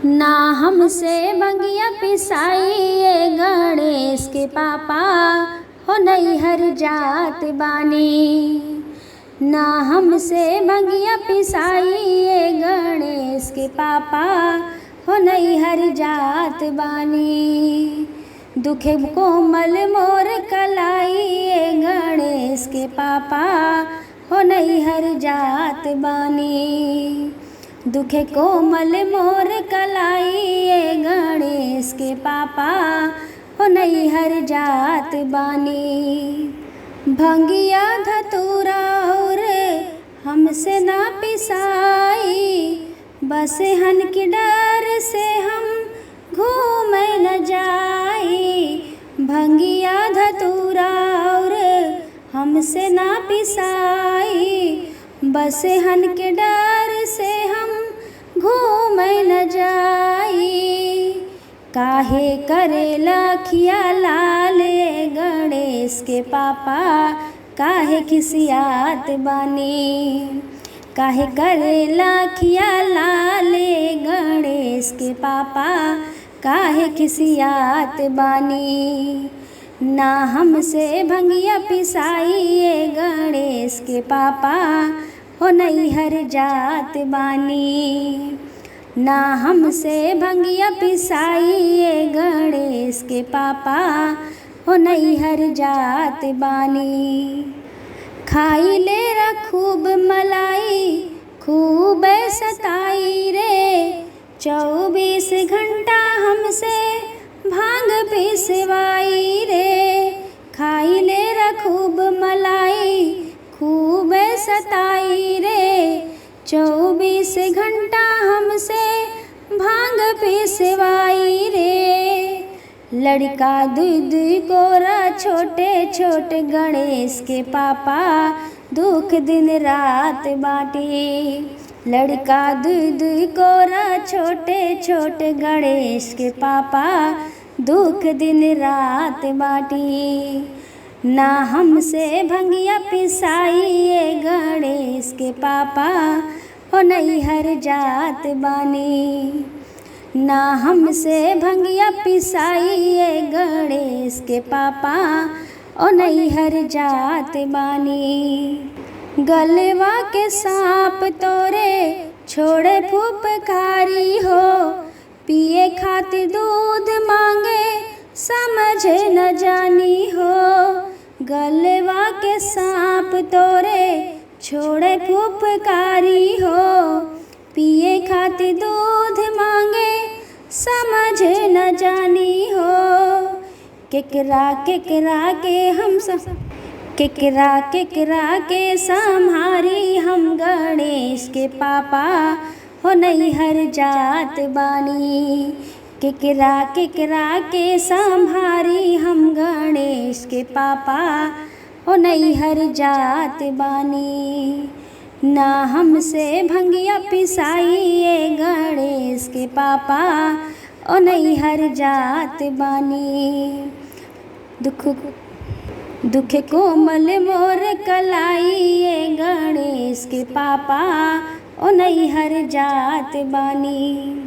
ना हमसे भंगिया पिसाई ये गणेश के पापा हो नैहर जात बानी। ना हमसे भंगिया पिसाई ये गणेश के पापा हो नैहर जात बानी। दुखे कोमल मोर कलाई ये गणेश के पापा हो नैहर जात बानी। दुखे कोमल मोर कलाई ये गणेश के पापा हो नैहर जात बानी। भंगिया धतूरा और हमसे ना पिसाई, बस हन की डर से हम घूमे न जाई। भंगिया धतूरा और हमसे ना पिसाई, बस हन के डर से हम घूमे न जाई। काहे करेला खिया लाल गणेश के पापा काहे खिसियात बानी। काहे करेला खिया लाल गणेश के पापा काहे खिसियात बानी। ना हमसे भंगिया पिसाई ये गणेश के पापा हो नैहर जात बानी। ना हमसे भंगिया पिसाई ये गणेश के पापा हो नैहर जात बानी। खाई ले खूब मलाई खूब सताई रे, 24 घंटा हमसे भांग पिसवाई रे। खाई ले खूब मलाई खूब सताई रे, 24 घंटा हमसे भांग पिसवाई रे। लड़का दूध कोरा छोटे छोटे गणेश के पापा दुख दिन रात बाटे। लड़का दूध कोरा छोटे छोटे गणेश के पापा दुख दिन रात बाटी। ना हमसे भंगिया पिसाई ये गणेश के पापा हो नैहर जात बानी। ना हमसे भंगिया पिसाई ये गणेश के पापा ओ नैहर जात बानी। गलवा के सांप तोरे छोड़े फुफकारी हो, पिए खातिर दूध मांगे समझ न जानी हो। गलवा के सांप तोरे छोड़े फुफकारी हो, पिए खातिर दूध मांगे समझ न जानी हो। केकरा केकरा के हम केकरा केकरा के संहारी हम गणेश के पापा हो नैहर जात बानी। केकरा केकरा के संहारी हम गणेश के पापा हो नैहर जात बानी। ना हमसे भंगिया पिसाई ये गणेश के पापा ओ नैहर जात बानी। दुख कोमल मोर कलाई ये गणेश के पापा ओ नैहर जात बानी।